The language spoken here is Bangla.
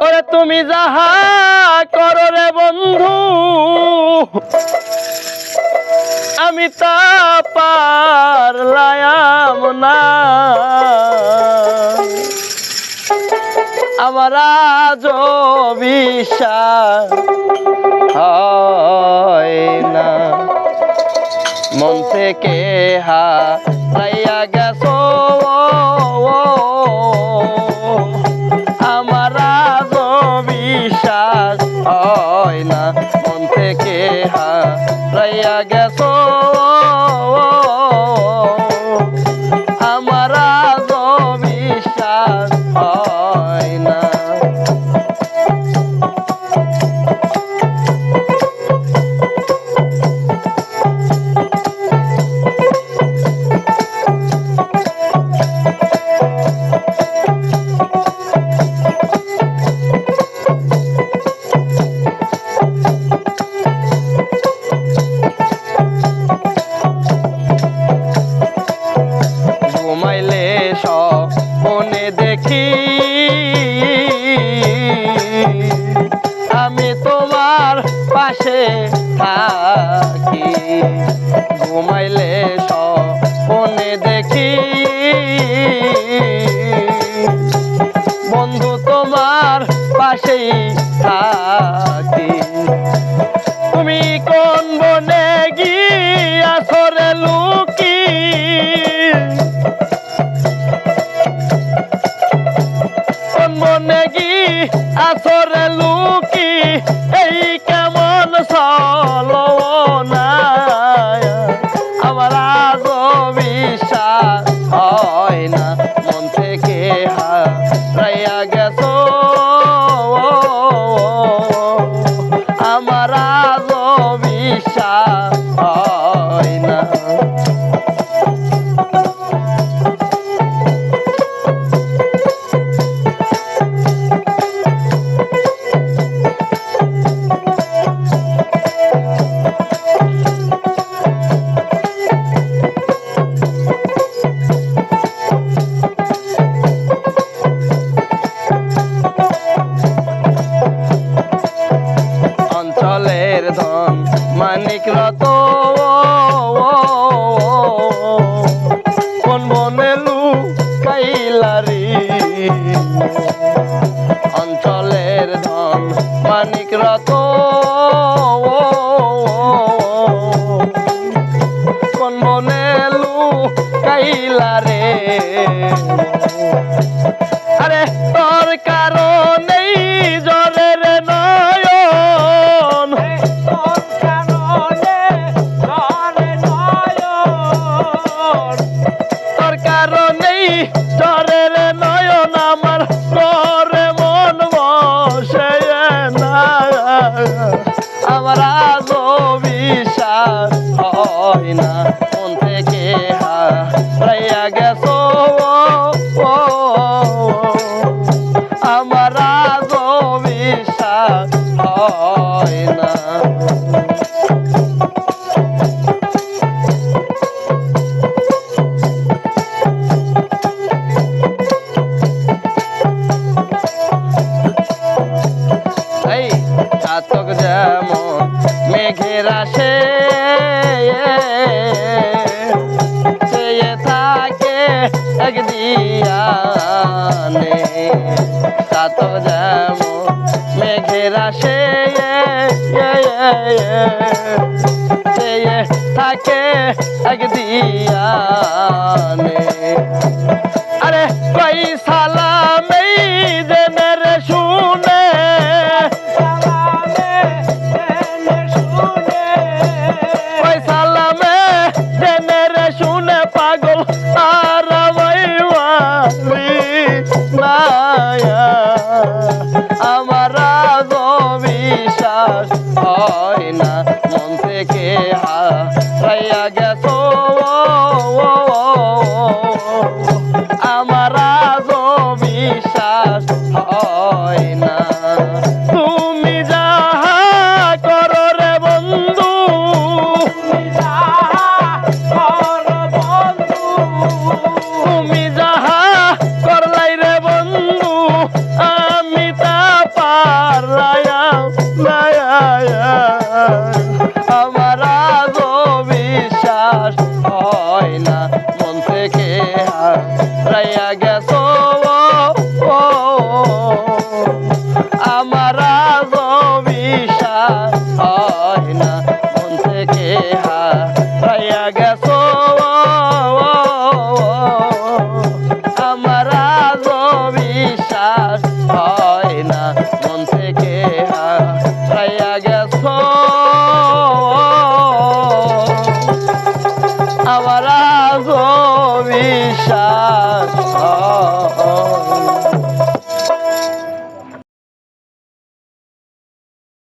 ওরে তুমি যাহা করো রে বন্ধু আমি তা পারলাম না। আমার আজ বিশ্বাস হয় না, মন থেকে হারাইয়া গেছো আমার আজ বিশ্বাস হয় না, মন থেকে হারাইয়া গেছো আমার আজ বিশ্বাস হয় না। ঘুমাইলে স্বপ্নে দেখি আমি তোমার পাশে থাকি, ঘুমাইলে স্বপ্নে দেখি বন্ধু তোমার পাশেই থাকি। তুমি কোন বনে গিয়াছো রে লুকি, কোন বনে গিয়াছো রে লুকি, এই কেমন ছলনা আমার আজ বিশ্বাস হয় না, মন থেকে হারাইয়া গেছো আমার আজ বিশ্বাস হয় না। অঞ্চলের ধন মানিক রত কোন বনে লুকাইলারি, অঞ্চলের ধন মানিক রত কোন বনে লুকাইলারে। আরে তোর কারণেই জলের নয়ন, তোর কারণেই জলের নয়ন আমার করে মন বসে না আমার আজ বিশ্বাস হয় না, মন থেকে হারাইয়া গেছো আমার আজ বিশ্বাস হয় না। এই চাতক যেমন মেঘের আসে চেয়ে থাকে একদিয়ানে, চাতক যেমন মেঘের আসে চেয়ে থাকে একদিয়ানে। আরে কই সালামে জেনে রে শুনে, কই সালামে জেনে রে শুনে পাগল আর মায়া আমার আজ বিশ্বাস হয় না, মন থেকে হারাইয়া গেছো আমার আজ বিশ্বাস হয় না। তুমি যাহা করো রে বন্ধু তুমি যাহা করলাই রে বন্ধু আমি তা হারাইয়া গেছো আমার আজ বিশ্বাস হয় না মন থেকে হারাইয়া গেছো আমার আজ বিশ্বাস হয় না মন থেকে হারাইয়া গেছো আমার